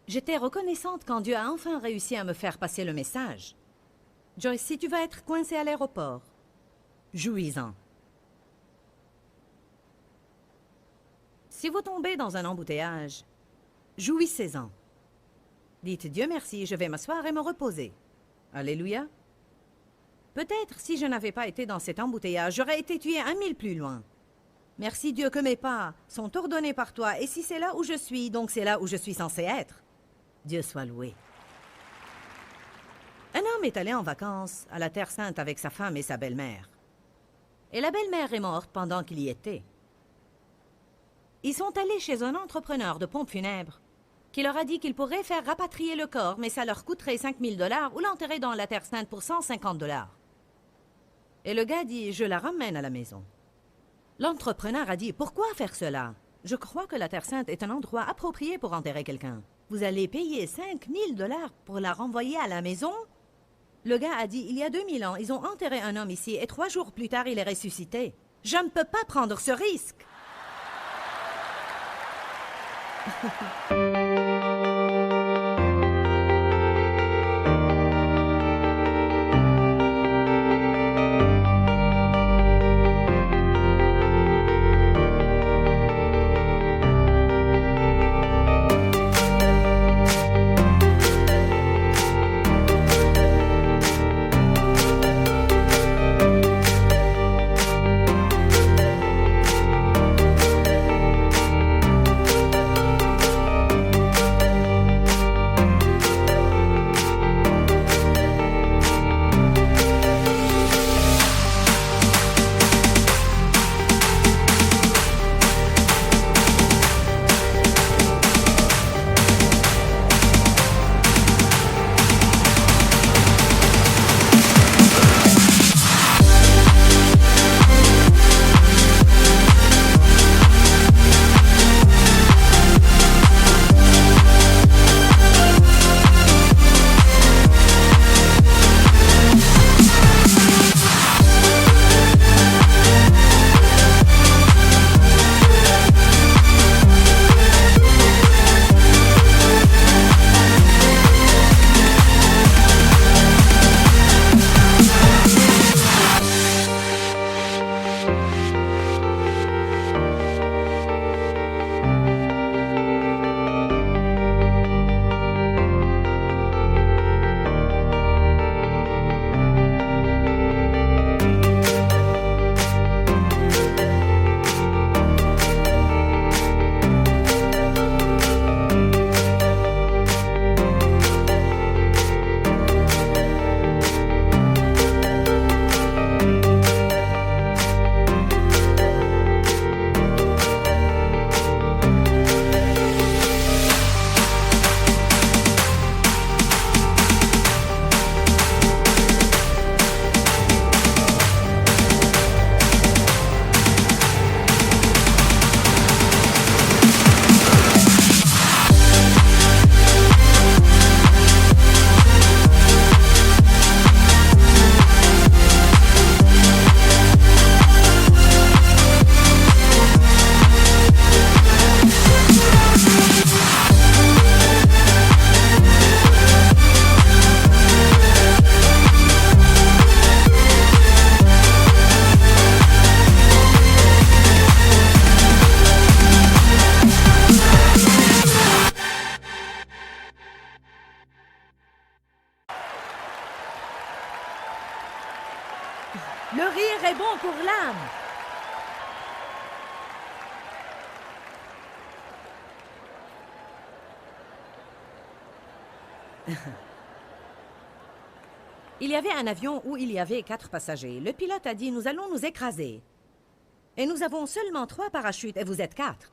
J'étais reconnaissante quand Dieu a enfin réussi à me faire passer le message. Joyce, si tu vas être coincé à l'aéroport, jouis-en. Si vous tombez dans un embouteillage, jouissez-en. Dites Dieu merci, je vais m'asseoir et me reposer. Alléluia. Peut-être si je n'avais pas été dans cet embouteillage, j'aurais été tué 1000 plus loin. Merci Dieu que mes pas sont ordonnés par toi, et si c'est là où je suis, donc c'est là où je suis censé être. Dieu soit loué. Un homme est allé en vacances à la Terre Sainte avec sa femme et sa belle-mère. Et la belle-mère est morte pendant qu'il y était. Ils sont allés chez un entrepreneur de pompes funèbres qui leur a dit qu'il pourrait faire rapatrier le corps, mais ça leur coûterait 5 000 $ ou l'enterrer dans la Terre Sainte pour 150 $. Et le gars dit, je la ramène à la maison. L'entrepreneur a dit, pourquoi faire cela? Je crois que la Terre Sainte est un endroit approprié pour enterrer quelqu'un. Vous allez payer 5 000 $ pour la renvoyer à la maison? Le gars a dit, il y a 2000 ans, ils ont enterré un homme ici et 3 jours plus tard, il est ressuscité. Je ne peux pas prendre ce risque. Le rire est bon pour l'âme. Il y avait un avion où il y avait 4 passagers. Le pilote a dit, nous allons nous écraser. Et nous avons seulement 3 parachutes et vous êtes 4.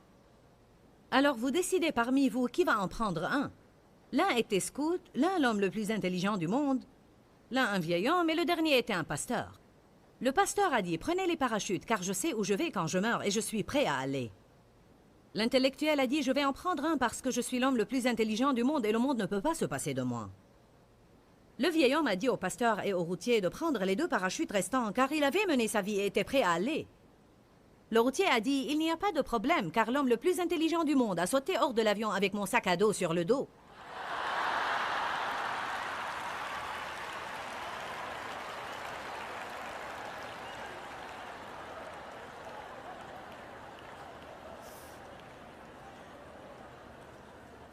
Alors vous décidez parmi vous qui va en prendre un. L'un était scout, l'un l'homme le plus intelligent du monde, l'un un vieil homme et le dernier était un pasteur. Le pasteur a dit, prenez les parachutes car je sais où je vais quand je meurs et je suis prêt à aller. L'intellectuel a dit, je vais en prendre un parce que je suis l'homme le plus intelligent du monde et le monde ne peut pas se passer de moi. Le vieil homme a dit au pasteur et au routier de prendre les 2 parachutes restants car il avait mené sa vie et était prêt à aller. Le routier a dit, il n'y a pas de problème car l'homme le plus intelligent du monde a sauté hors de l'avion avec mon sac à dos sur le dos.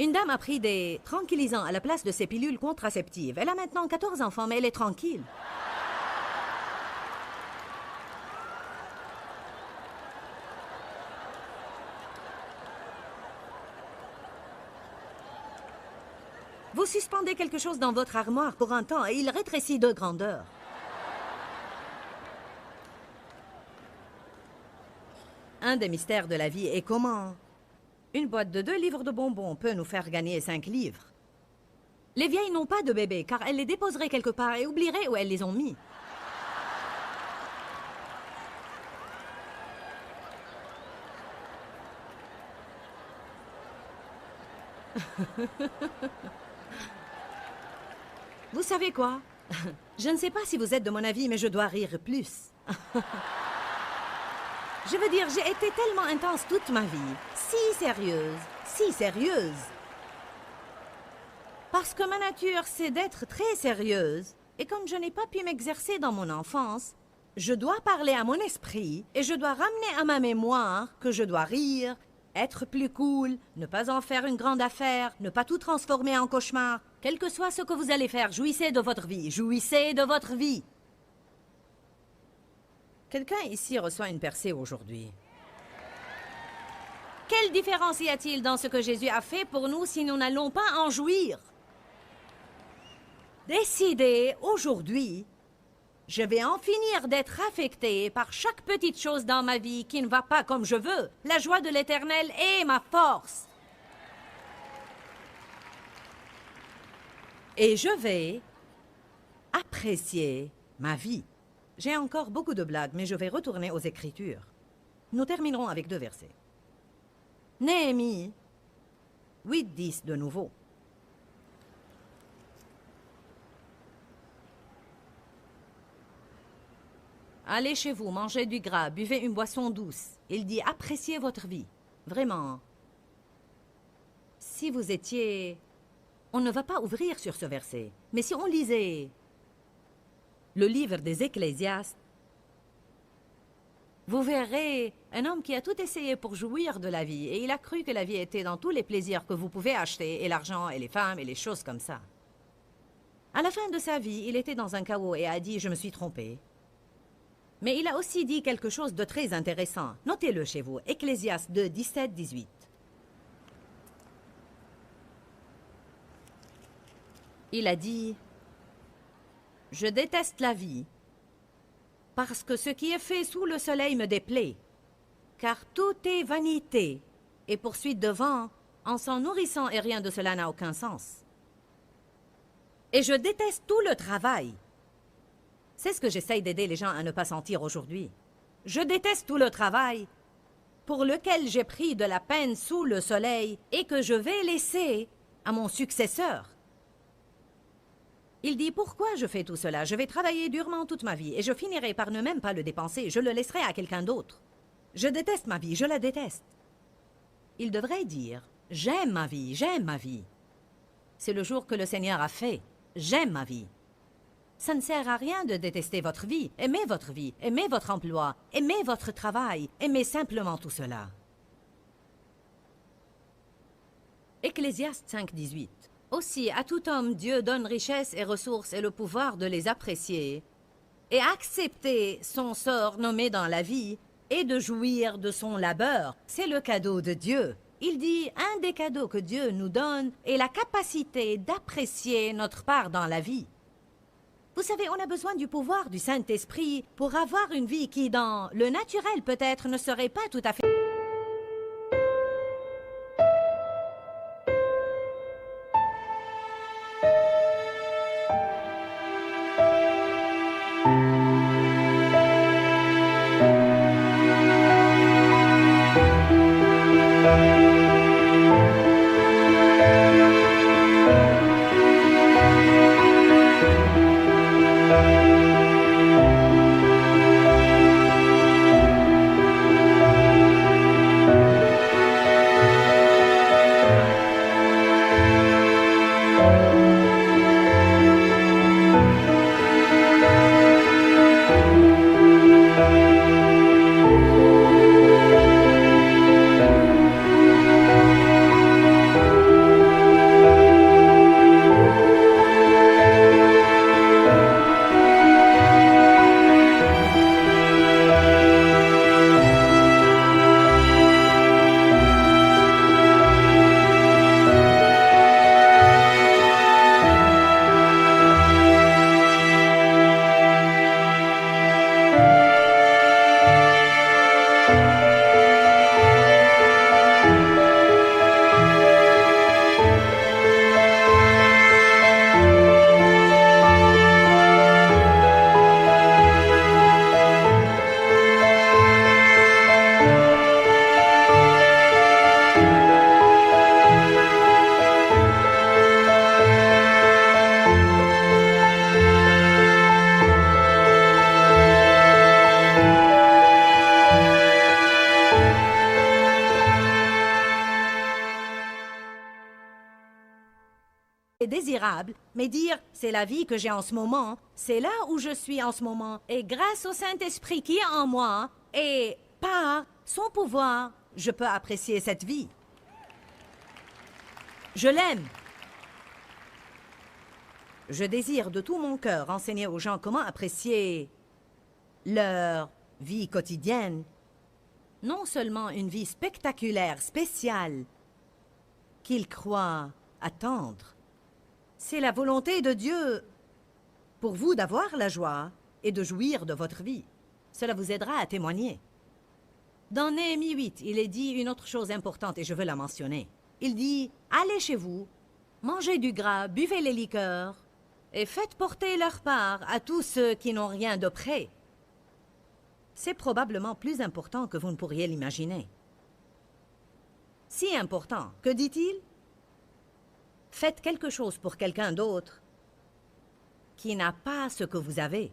Une dame a pris des tranquillisants à la place de ses pilules contraceptives. Elle a maintenant 14 enfants, mais elle est tranquille. Vous suspendez quelque chose dans votre armoire pour un temps et il rétrécit de grandeur. Un des mystères de la vie est comment une boîte de 2 livres de bonbons peut nous faire gagner 5 livres. Les vieilles n'ont pas de bébés car elles les déposeraient quelque part et oublieraient où elles les ont mis. Vous savez quoi? Je ne sais pas si vous êtes de mon avis, mais je dois rire plus. Je veux dire, j'ai été tellement intense toute ma vie. Si sérieuse, si sérieuse. Parce que ma nature, c'est d'être très sérieuse. Et comme je n'ai pas pu m'exercer dans mon enfance, je dois parler à mon esprit et je dois ramener à ma mémoire que je dois rire, être plus cool, ne pas en faire une grande affaire, ne pas tout transformer en cauchemar. Quel que soit ce que vous allez faire, jouissez de votre vie, jouissez de votre vie. Quelqu'un ici reçoit une percée aujourd'hui. Quelle différence y a-t-il dans ce que Jésus a fait pour nous si nous n'allons pas en jouir? Décidez aujourd'hui, je vais en finir d'être affecté par chaque petite chose dans ma vie qui ne va pas comme je veux. La joie de l'Éternel est ma force. Et je vais apprécier ma vie. J'ai encore beaucoup de blagues, mais je vais retourner aux Écritures. Nous terminerons avec 2 versets. Néhémie 8:10 de nouveau. Allez chez vous, mangez du gras, buvez une boisson douce. Il dit, appréciez votre vie. Vraiment. Si vous étiez... On ne va pas ouvrir sur ce verset. Mais si on lisait le livre des Ecclésiastes, vous verrez un homme qui a tout essayé pour jouir de la vie et il a cru que la vie était dans tous les plaisirs que vous pouvez acheter, et l'argent, et les femmes, et les choses comme ça. À la fin de sa vie, il était dans un chaos et a dit « Je me suis trompé ». Mais il a aussi dit quelque chose de très intéressant. Notez-le chez vous, Ecclésiaste 2, 17-18. Il a dit « Je déteste la vie, parce que ce qui est fait sous le soleil me déplaît, car tout est vanité et poursuite de vent, en s'en nourrissant et rien de cela n'a aucun sens. Et je déteste tout le travail. » C'est ce que j'essaye d'aider les gens à ne pas sentir aujourd'hui. Je déteste tout le travail pour lequel j'ai pris de la peine sous le soleil et que je vais laisser à mon successeur. Il dit, pourquoi je fais tout cela? Je vais travailler durement toute ma vie et je finirai par ne même pas le dépenser. Je le laisserai à quelqu'un d'autre. Je déteste ma vie, je la déteste. Il devrait dire, j'aime ma vie, j'aime ma vie. C'est le jour que le Seigneur a fait. J'aime ma vie. Ça ne sert à rien de détester votre vie. Aimez votre vie, aimez votre emploi, aimez votre travail, aimez simplement tout cela. Ecclésiaste 5:18. Aussi, à tout homme, Dieu donne richesse et ressources et le pouvoir de les apprécier. et accepter son sort nommé dans la vie et de jouir de son labeur. C'est le cadeau de Dieu. Il dit, un des cadeaux que Dieu nous donne est la capacité d'apprécier notre part dans la vie. Vous savez, on a besoin du pouvoir du Saint-Esprit pour avoir une vie qui, dans le naturel peut-être, ne serait pas tout à fait... désirable, mais dire c'est la vie que j'ai en ce moment, c'est là où je suis en ce moment, et grâce au Saint-Esprit qui est en moi, et par son pouvoir, je peux apprécier cette vie. Je l'aime. Je désire de tout mon cœur enseigner aux gens comment apprécier leur vie quotidienne, non seulement une vie spectaculaire, spéciale, qu'ils croient attendre. C'est la volonté de Dieu pour vous d'avoir la joie et de jouir de votre vie. Cela vous aidera à témoigner. Dans Néhémie 8, il est dit une autre chose importante et je veux la mentionner. Il dit « Allez chez vous, mangez du gras, buvez les liqueurs et faites porter leur part à tous ceux qui n'ont rien de près. » C'est probablement plus important que vous ne pourriez l'imaginer. Si important, que dit-il? Faites quelque chose pour quelqu'un d'autre qui n'a pas ce que vous avez.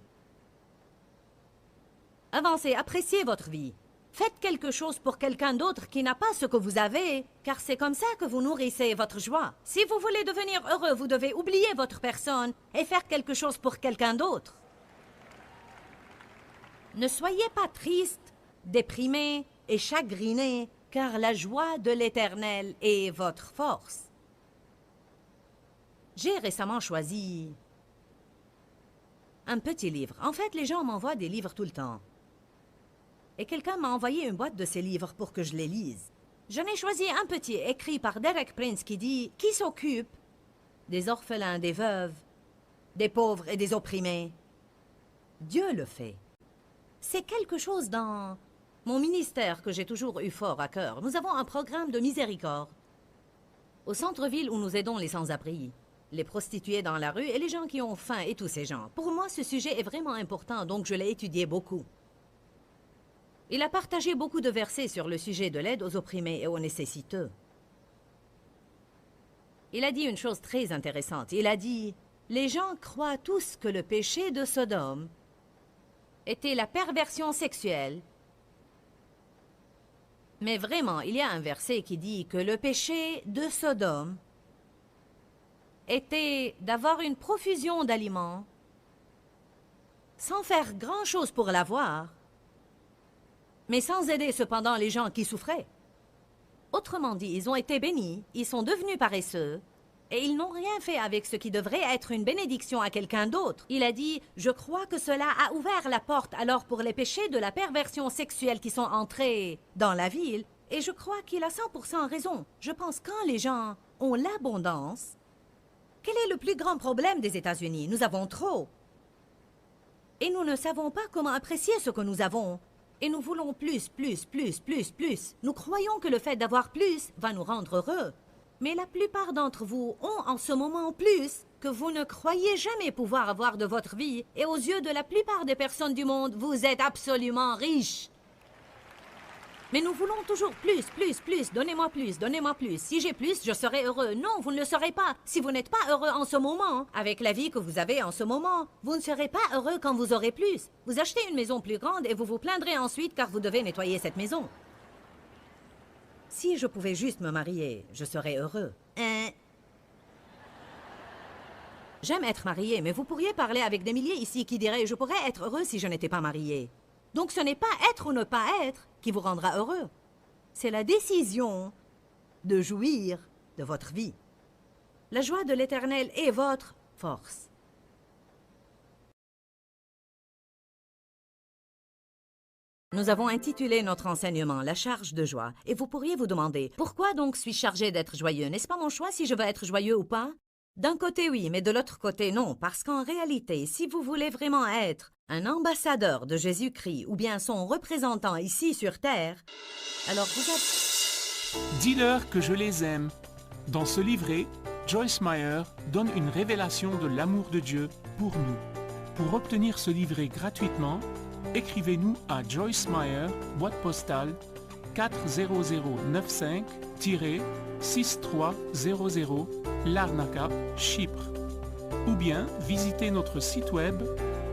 Avancez, appréciez votre vie. Faites quelque chose pour quelqu'un d'autre qui n'a pas ce que vous avez, car c'est comme ça que vous nourrissez votre joie. Si vous voulez devenir heureux, vous devez oublier votre personne et faire quelque chose pour quelqu'un d'autre. Ne soyez pas triste, déprimé et chagriné, car la joie de l'Éternel est votre force. J'ai récemment choisi un petit livre. En fait, les gens m'envoient des livres tout le temps. Et quelqu'un m'a envoyé une boîte de ces livres pour que je les lise. J'en ai choisi un petit, écrit par Derek Prince, qui dit « Qui s'occupe des orphelins, des veuves, des pauvres et des opprimés? Dieu le fait. » C'est quelque chose dans mon ministère que j'ai toujours eu fort à cœur. Nous avons un programme de miséricorde au centre-ville où nous aidons les sans-abri, les prostituées dans la rue et les gens qui ont faim et tous ces gens. Pour moi, ce sujet est vraiment important, donc je l'ai étudié beaucoup. Il a partagé beaucoup de versets sur le sujet de l'aide aux opprimés et aux nécessiteux. Il a dit une chose très intéressante. Il a dit « Les gens croient tous que le péché de Sodome était la perversion sexuelle. Mais vraiment, il y a un verset qui dit que le péché de Sodome était d'avoir une profusion d'aliments sans faire grand-chose pour l'avoir, mais sans aider cependant les gens qui souffraient. Autrement dit, ils ont été bénis, ils sont devenus paresseux, Et ils n'ont rien fait avec ce qui devrait être une bénédiction à quelqu'un d'autre. Il a dit « Je crois que cela a ouvert la porte alors pour les péchés de la perversion sexuelle qui sont entrés dans la ville. » Et je crois qu'il a 100% raison. Je pense quand les gens ont l'abondance, quel est le plus grand problème des États-Unis? Nous avons trop. Et nous ne savons pas comment apprécier ce que nous avons. Et nous voulons plus, plus, plus, plus, plus. Nous croyons que le fait d'avoir plus va nous rendre heureux. Mais la plupart d'entre vous ont en ce moment plus que vous ne croyez jamais pouvoir avoir de votre vie. Et aux yeux de la plupart des personnes du monde, vous êtes absolument riches. Mais nous voulons toujours plus, plus, plus. Donnez-moi plus, donnez-moi plus. Si j'ai plus, je serai heureux. Non, vous ne le serez pas. Si vous n'êtes pas heureux en ce moment, avec la vie que vous avez en ce moment, vous ne serez pas heureux quand vous aurez plus. Vous achetez une maison plus grande et vous vous plaindrez ensuite car vous devez nettoyer cette maison. Si je pouvais juste me marier, je serais heureux. J'aime être marié, mais vous pourriez parler avec des milliers ici qui diraient « Je pourrais être heureux si je n'étais pas marié ». Donc ce n'est pas être ou ne pas être qui vous rendra heureux. C'est la décision de jouir de votre vie. La joie de l'Éternel est votre force. Nous avons intitulé notre enseignement « La charge de joie » et vous pourriez vous demander « Pourquoi donc suis-je chargé d'être joyeux? N'est-ce pas mon choix si je veux être joyeux ou pas? » D'un côté oui, mais de l'autre côté non, parce qu'en réalité, si vous voulez vraiment être un ambassadeur de Jésus-Christ ou bien son représentant ici sur terre, alors vous êtes... Dis-leur que je les aime. Dans ce livret, Joyce Meyer donne une révélation de l'amour de Dieu pour nous. Pour obtenir ce livret gratuitement, écrivez-nous à Joyce Meyer, boîte postale 40095-6300, Larnaca, Chypre. Ou bien visitez notre site web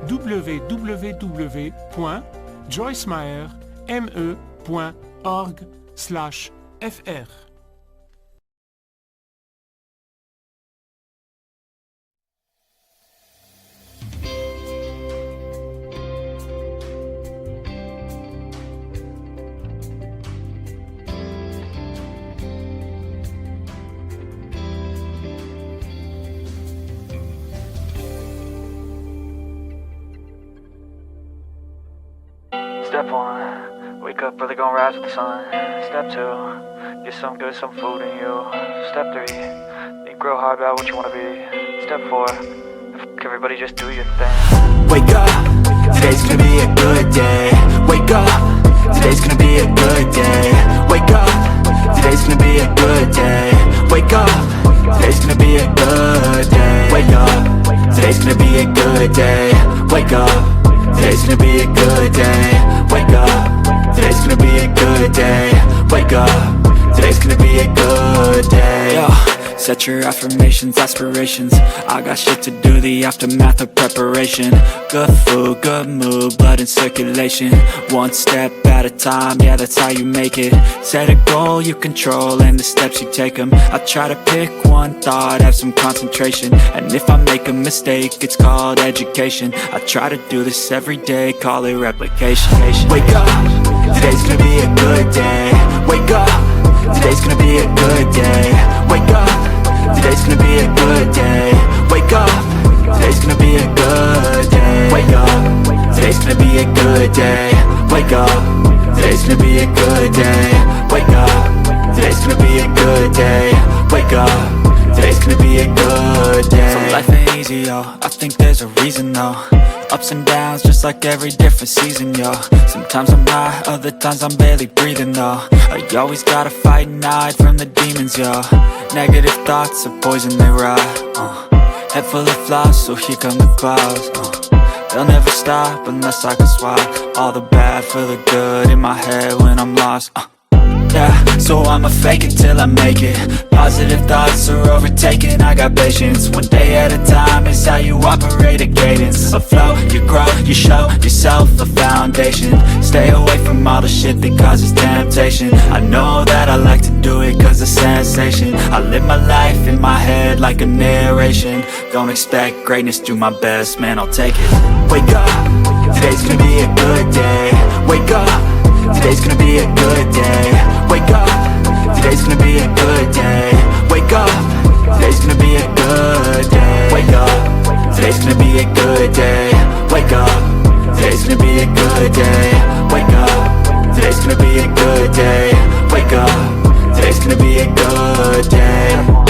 www.joycemeyer.org/fr. Step 1, wake up early, gonna rise with the sun. Step 2, get some good, some food in you. Step 3, think real hard about what you wanna be. Step 4, everybody just do your thing. Wake up, today's gonna be a good day. Wake up, today's gonna be a good day. Wake up, today's gonna be a good day. Wake up, today's gonna be a good day. Wake up, today's gonna be a good day. Wake up, today's gonna be a good day. Wake up, today's gonna be a good day. Wake up, today's gonna be a good day. Yo, set your affirmations, aspirations. I got shit to do, the aftermath of preparation. Good food, good mood, blood in circulation. One step at a time, yeah, that's how you make it. Set a goal you control and the steps you take them. I try to pick one thought, have some concentration. And if I make a mistake, it's called education. I try to do this every day, call it replication. Wake up, today's gonna be a good day. Wake up, today's gonna be a good day. Wake up, today's gonna be a good day. Wake up, today's gonna be a good day. Wake up, today's gonna be a good day. Wake up, today's gonna be a good day. Wake up, today's gonna be a good day. Wake up, today's gonna be a good day. So life ain't easy, yo, I think there's a reason though. Ups and downs, just like every different season, yo. Sometimes I'm high, other times I'm barely breathing, though. You always gotta fight and hide from the demons, yo. Negative thoughts are poison, they rot. Head full of flies, so here come the clouds. They'll never stop unless I can swap all the bad for the good in my head when I'm lost. Yeah, so I'ma fake it till I make it. Positive thoughts are overtaken, I got patience. One day at a time is how you operate a cadence. A flow, you grow, you show yourself a foundation. Stay away from all the shit that causes temptation. I know that I like to do it cause it's sensation. I live my life in my head like a narration. Don't expect greatness, do my best, man, I'll take it. Wake up, today's gonna be a good day. Wake up, today's gonna be a good day. Wake up, today's gonna be a good day. Wake up, today's today's gonna be a good day. Wake up, today's gonna be a good day. Wake up, today's gonna be a good day. Wake up, today's gonna be a good day. Wake up, today's gonna be a good day.